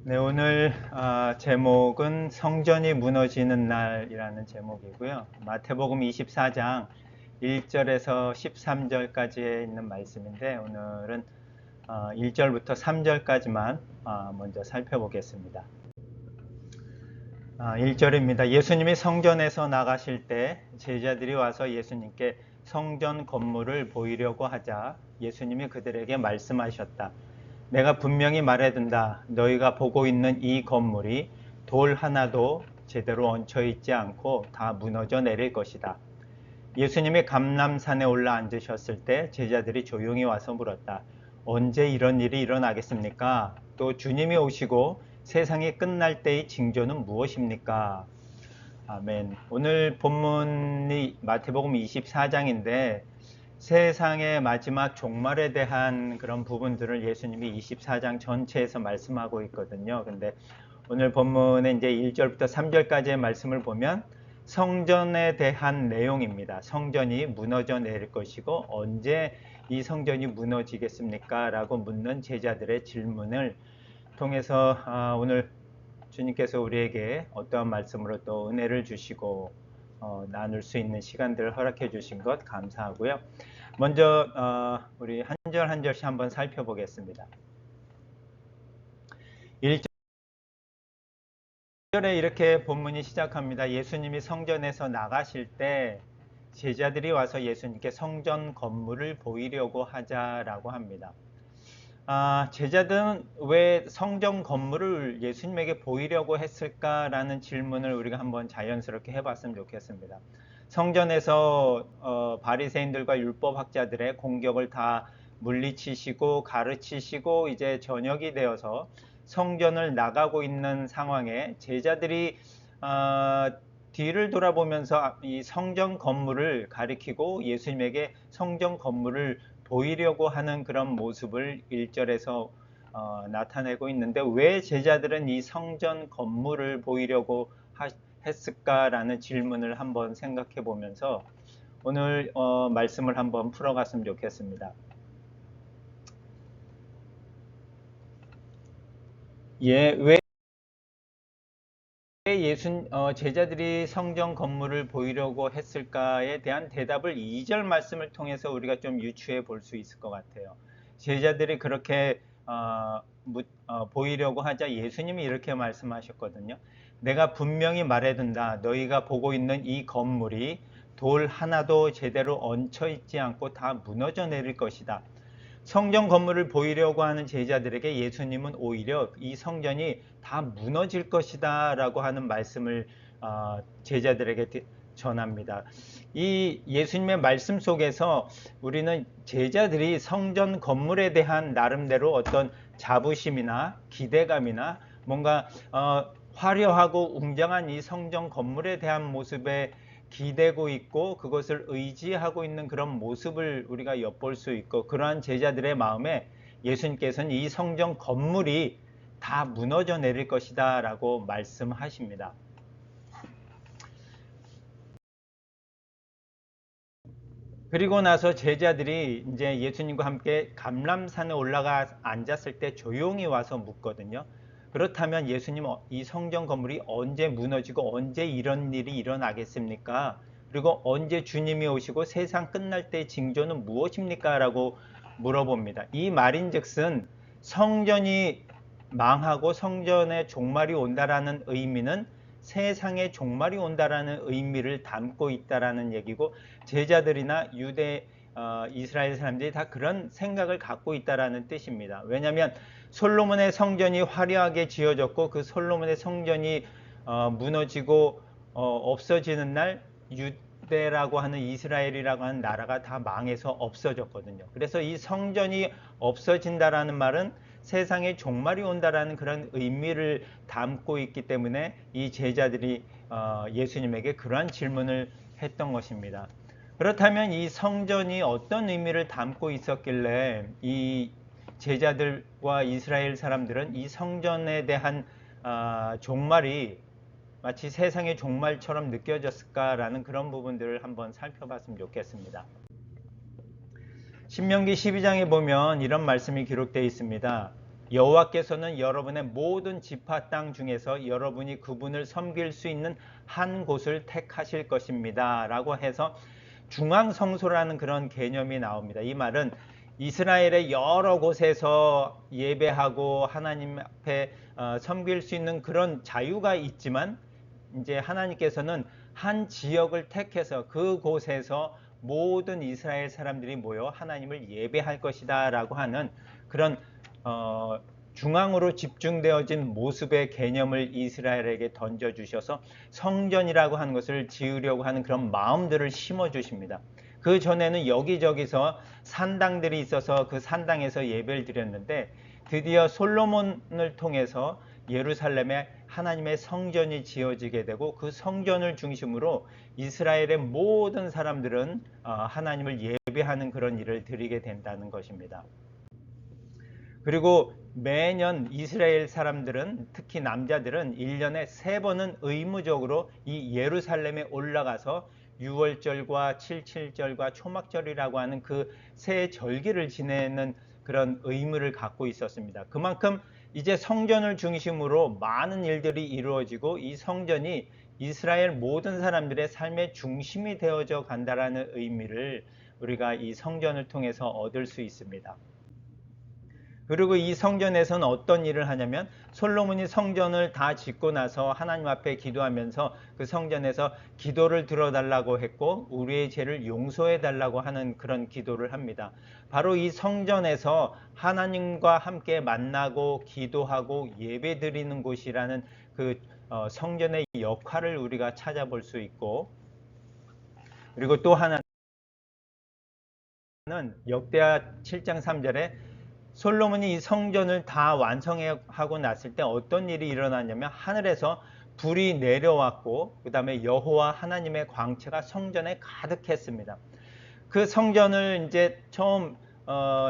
네, 오늘 제목은 성전이 무너지는 날이라는 제목이고요. 마태복음 24장 1절에서 13절까지에 있는 말씀인데 오늘은 1절부터 3절까지만 먼저 살펴보겠습니다. 1절입니다. 예수님이 성전에서 나가실 때 제자들이 와서 예수님께 성전 건물을 보이려고 하자 예수님이 그들에게 말씀하셨다. 내가 분명히 말해둔다. 너희가 보고 있는 이 건물이 돌 하나도 제대로 얹혀 있지 않고 다 무너져 내릴 것이다. 예수님이 감람산에 올라 앉으셨을 때 제자들이 조용히 와서 물었다. 언제 이런 일이 일어나겠습니까? 또 주님이 오시고 세상이 끝날 때의 징조는 무엇입니까? 아멘. 오늘 본문이 마태복음 24장인데 세상의 마지막 종말에 대한 그런 부분들을 예수님이 24장 전체에서 말씀하고 있거든요. 근데 오늘 본문의 이제 1절부터 3절까지의 말씀을 보면 성전에 대한 내용입니다. 성전이 무너져 내릴 것이고 언제 이 성전이 무너지겠습니까? 라고 묻는 제자들의 질문을 통해서 오늘 주님께서 우리에게 어떠한 말씀으로 또 은혜를 주시고 나눌 수 있는 시간들을 허락해 주신 것 감사하고요. 먼저 우리 한 절 한 절씩 한번 살펴보겠습니다. 1절에 이렇게 본문이 시작합니다. 예수님이 성전에서 나가실 때 제자들이 와서 예수님께 성전 건물을 보이려고 하자라고 합니다. 제자들은 왜 성전 건물을 예수님에게 보이려고 했을까라는 질문을 우리가 한번 자연스럽게 해봤으면 좋겠습니다. 성전에서 바리새인들과 율법학자들의 공격을 다 물리치시고 가르치시고 이제 저녁이 되어서 성전을 나가고 있는 상황에 제자들이 뒤를 돌아보면서 이 성전 건물을 가리키고 예수님에게 성전 건물을 보이려고 하는 그런 모습을 1절에서 나타내고 있는데 왜 제자들은 이 성전 건물을 보이려고 했을까라는 질문을 한번 생각해 보면서 오늘 말씀을 한번 풀어갔으면 좋겠습니다. 왜 제자들이 성전 건물을 보이려고 했을까에 대한 대답을 2절 말씀을 통해서 우리가 좀 유추해 볼 수 있을 것 같아요. 제자들이 그렇게 보이려고 하자 예수님이 이렇게 말씀하셨거든요. 내가 분명히 말해둔다. 너희가 보고 있는 이 건물이 돌 하나도 제대로 얹혀 있지 않고 다 무너져 내릴 것이다. 성전 건물을 보이려고 하는 제자들에게 예수님은 오히려 이 성전이 다 무너질 것이다 라고 하는 말씀을 제자들에게 전합니다. 이 예수님의 말씀 속에서 우리는 제자들이 성전 건물에 대한 나름대로 어떤 자부심이나 기대감이나 뭔가 화려하고 웅장한 이 성전 건물에 대한 모습에 기대고 있고 그것을 의지하고 있는 그런 모습을 우리가 엿볼 수 있고 그러한 제자들의 마음에 예수님께서는 이 성전 건물이 다 무너져 내릴 것이다 라고 말씀하십니다. 그리고 나서 제자들이 이제 예수님과 함께 감람산에 올라가 앉았을 때 조용히 와서 묻거든요. 그렇다면 예수님 이 성전 건물이 언제 무너지고 언제 이런 일이 일어나겠습니까? 그리고 언제 주님이 오시고 세상 끝날 때 징조는 무엇입니까? 라고 물어봅니다. 이 말인즉슨 성전이 망하고 성전의 종말이 온다라는 의미는 세상의 종말이 온다라는 의미를 담고 있다라는 얘기고 제자들이나 유대 이스라엘 사람들이 다 그런 생각을 갖고 있다라는 뜻입니다. 왜냐하면 솔로몬의 성전이 화려하게 지어졌고 그 솔로몬의 성전이 무너지고 없어지는 날 유대라고 하는 이스라엘이라고 하는 나라가 다 망해서 없어졌거든요. 그래서 이 성전이 없어진다라는 말은 세상에 종말이 온다라는 그런 의미를 담고 있기 때문에 이 제자들이 예수님에게 그러한 질문을 했던 것입니다. 그렇다면 이 성전이 어떤 의미를 담고 있었길래 이 제자들과 이스라엘 사람들은 이 성전에 대한 종말이 마치 세상의 종말처럼 느껴졌을까라는 그런 부분들을 한번 살펴봤으면 좋겠습니다. 신명기 12장에 보면 이런 말씀이 기록되어 있습니다. 여호와께서는 여러분의 모든 지파 땅 중에서 여러분이 그분을 섬길 수 있는 한 곳을 택하실 것입니다. 라고 해서 중앙성소라는 그런 개념이 나옵니다. 이 말은 이스라엘의 여러 곳에서 예배하고 하나님 앞에 섬길 수 있는 그런 자유가 있지만 이제 하나님께서는 한 지역을 택해서 그곳에서 모든 이스라엘 사람들이 모여 하나님을 예배할 것이다 라고 하는 그런 중앙으로 집중되어진 모습의 개념을 이스라엘에게 던져주셔서 성전이라고 하는 것을 지으려고 하는 그런 마음들을 심어주십니다. 그 전에는 여기저기서 산당들이 있어서 그 산당에서 예배를 드렸는데 드디어 솔로몬을 통해서 예루살렘에 하나님의 성전이 지어지게 되고 그 성전을 중심으로 이스라엘의 모든 사람들은 하나님을 예배하는 그런 일을 드리게 된다는 것입니다. 그리고 매년 이스라엘 사람들은 특히 남자들은 1년에 3번은 의무적으로 이 예루살렘에 올라가서 6월절과 77절과 초막절이라고 하는 그 세 절기를 지내는 그런 의무를 갖고 있었습니다. 그만큼 이제 성전을 중심으로 많은 일들이 이루어지고 이 성전이 이스라엘 모든 사람들의 삶의 중심이 되어져 간다라는 의미를 우리가 이 성전을 통해서 얻을 수 있습니다. 그리고 이 성전에서는 어떤 일을 하냐면 솔로몬이 성전을 다 짓고 나서 하나님 앞에 기도하면서 그 성전에서 기도를 들어달라고 했고 우리의 죄를 용서해 달라고 하는 그런 기도를 합니다. 바로 이 성전에서 하나님과 함께 만나고 기도하고 예배드리는 곳이라는 그 성전의 역할을 우리가 찾아볼 수 있고, 그리고 또 하나는 역대하 7장 3절에 솔로몬이 이 성전을 다 완성하고 났을 때 어떤 일이 일어났냐면 하늘에서 불이 내려왔고 그 다음에 여호와 하나님의 광채가 성전에 가득했습니다. 그 성전을 이제 처음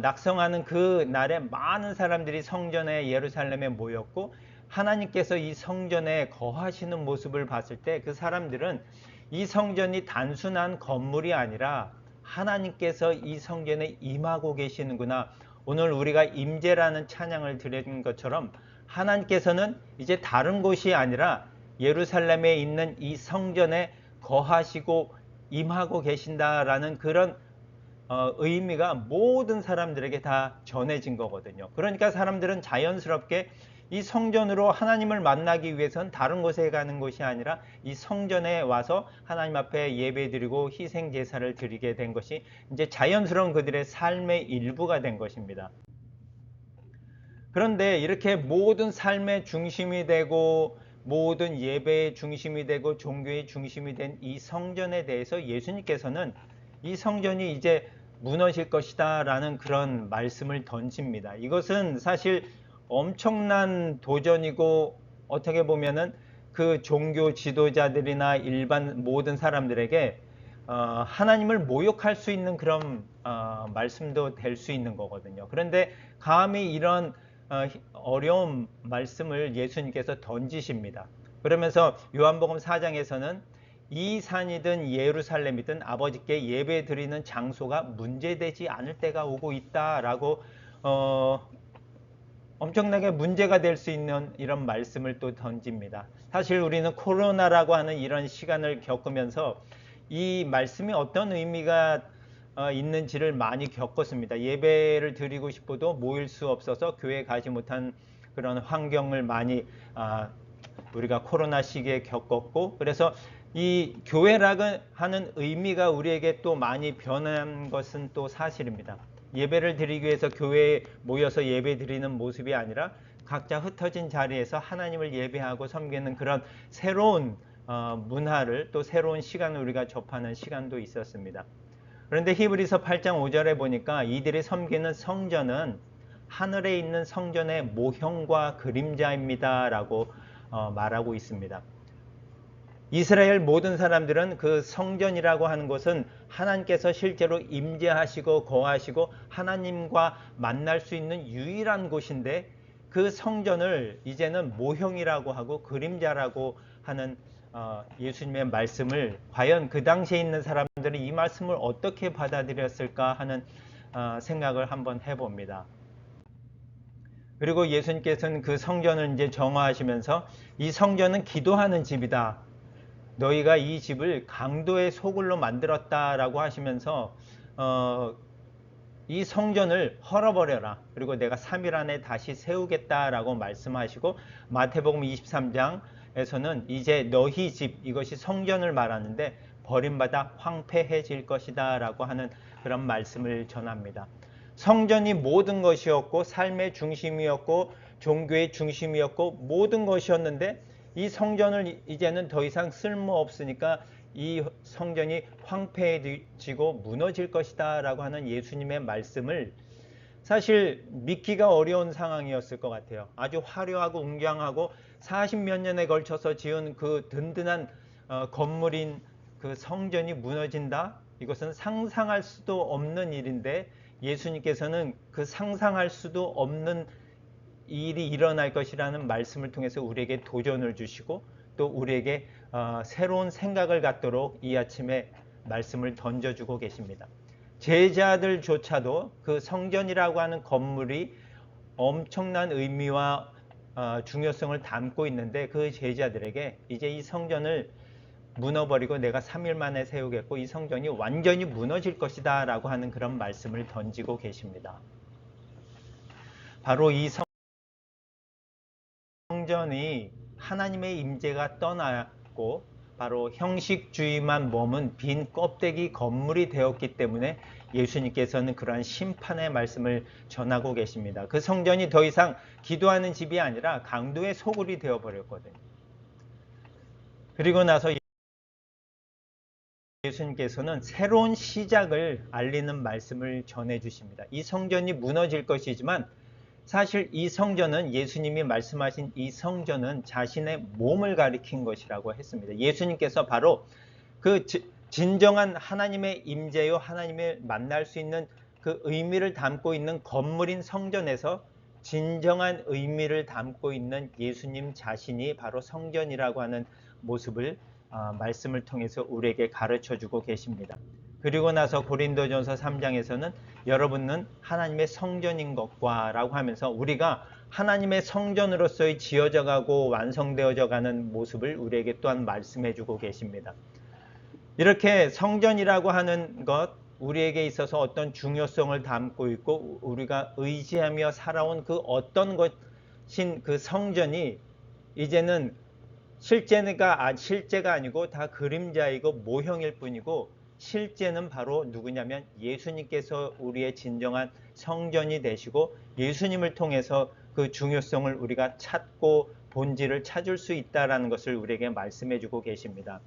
낙성하는 그 날에 많은 사람들이 성전에 예루살렘에 모였고 하나님께서 이 성전에 거하시는 모습을 봤을 때 그 사람들은 이 성전이 단순한 건물이 아니라 하나님께서 이 성전에 임하고 계시는구나. 오늘 우리가 임재라는 찬양을 드린 것처럼 하나님께서는 이제 다른 곳이 아니라 예루살렘에 있는 이 성전에 거하시고 임하고 계신다라는 그런 의미가 모든 사람들에게 다 전해진 거거든요. 그러니까 사람들은 자연스럽게 이 성전으로 하나님을 만나기 위해서는 다른 곳에 가는 것이 아니라 이 성전에 와서 하나님 앞에 예배드리고 희생 제사를 드리게 된 것이 이제 자연스러운 그들의 삶의 일부가 된 것입니다. 그런데 이렇게 모든 삶의 중심이 되고 모든 예배의 중심이 되고 종교의 중심이 된 이 성전에 대해서 예수님께서는 이 성전이 이제 무너질 것이다 라는 그런 말씀을 던집니다. 이것은 사실 엄청난 도전이고 어떻게 보면은 그 종교 지도자들이나 일반 모든 사람들에게 하나님을 모욕할 수 있는 그런 말씀도 될 수 있는 거거든요. 그런데 감히 이런 어려운 말씀을 예수님께서 던지십니다. 그러면서 요한복음 4장에서는 이 산이든 예루살렘이든 아버지께 예배 드리는 장소가 문제되지 않을 때가 오고 있다라고 엄청나게 문제가 될 수 있는 이런 말씀을 또 던집니다. 사실 우리는 코로나라고 하는 이런 시간을 겪으면서 이 말씀이 어떤 의미가 있는지를 많이 겪었습니다. 예배를 드리고 싶어도 모일 수 없어서 교회 가지 못한 그런 환경을 많이 우리가 코로나 시기에 겪었고, 그래서 이 교회라고 하는 의미가 우리에게 또 많이 변한 것은 또 사실입니다. 예배를 드리기 위해서 교회에 모여서 예배 드리는 모습이 아니라 각자 흩어진 자리에서 하나님을 예배하고 섬기는 그런 새로운 문화를 또 새로운 시간을 우리가 접하는 시간도 있었습니다. 그런데 히브리서 8장 5절에 보니까 이들이 섬기는 성전은 하늘에 있는 성전의 모형과 그림자입니다 라고 말하고 있습니다. 이스라엘 모든 사람들은 그 성전이라고 하는 곳은 하나님께서 실제로 임재하시고 거하시고 하나님과 만날 수 있는 유일한 곳인데 그 성전을 이제는 모형이라고 하고 그림자라고 하는 예수님의 말씀을 과연 그 당시에 있는 사람들이 이 말씀을 어떻게 받아들였을까 하는 생각을 한번 해봅니다. 그리고 예수님께서는 그 성전을 이제 정화하시면서 이 성전은 기도하는 집이다. 너희가 이 집을 강도의 소굴로 만들었다라고 하시면서 이 성전을 헐어버려라. 그리고 내가 3일 안에 다시 세우겠다라고 말씀하시고 마태복음 23장에서는 이제 너희 집, 이것이 성전을 말하는데 버림받아 황폐해질 것이다 라고 하는 그런 말씀을 전합니다. 성전이 모든 것이었고 삶의 중심이었고 종교의 중심이었고 모든 것이었는데 이 성전을 이제는 더 이상 쓸모없으니까 이 성전이 황폐해지고 무너질 것이다 라고 하는 예수님의 말씀을 사실 믿기가 어려운 상황이었을 것 같아요. 아주 화려하고 웅장하고 40몇 년에 걸쳐서 지은 그 든든한 건물인 그 성전이 무너진다? 이것은 상상할 수도 없는 일인데 예수님께서는 그 상상할 수도 없는 일이 일어날 것이라는 말씀을 통해서 우리에게 도전을 주시고 또 우리에게 새로운 생각을 갖도록 이 아침에 말씀을 던져주고 계십니다. 제자들조차도 그 성전이라고 하는 건물이 엄청난 의미와 중요성을 담고 있는데 그 제자들에게 이제 이 성전을 무너버리고 내가 3일 만에 세우겠고 이 성전이 완전히 무너질 것이다 라고 하는 그런 말씀을 던지고 계십니다. 바로 이 성전이 하나님의 임재가 떠났고 바로 형식주의만 머문 빈 껍데기 건물이 되었기 때문에 예수님께서는 그러한 심판의 말씀을 전하고 계십니다. 그 성전이 더 이상 기도하는 집이 아니라 강도의 소굴이 되어버렸거든요. 그리고 나서 예수님께서는 새로운 시작을 알리는 말씀을 전해 주십니다. 이 성전이 무너질 것이지만 사실 이 성전은 예수님이 말씀하신 이 성전은 자신의 몸을 가리킨 것이라고 했습니다. 예수님께서 바로 그 진정한 하나님의 임재요 하나님을 만날 수 있는 그 의미를 담고 있는 건물인 성전에서 진정한 의미를 담고 있는 예수님 자신이 바로 성전이라고 하는 모습을 말씀을 통해서 우리에게 가르쳐 주고 계십니다. 그리고 나서 고린도전서 3장에서는 여러분은 하나님의 성전인 것과 라고 하면서 우리가 하나님의 성전으로서의 지어져 가고 완성되어져 가는 모습을 우리에게 또한 말씀해 주고 계십니다. 이렇게 성전이라고 하는 것 우리에게 있어서 어떤 중요성을 담고 있고 우리가 의지하며 살아온 그 어떤 것인 그 성전이 이제는 실제가 아니고 다 그림자이고 모형일 뿐이고 실제는 바로 누구냐면 예수님께서 우리의 진정한 성전이 되시고 예수님을 통해서 그 중요성을 우리가 찾고 본질을 찾을 수 있다는 것을 우리에게 말씀해 주고 계십니다.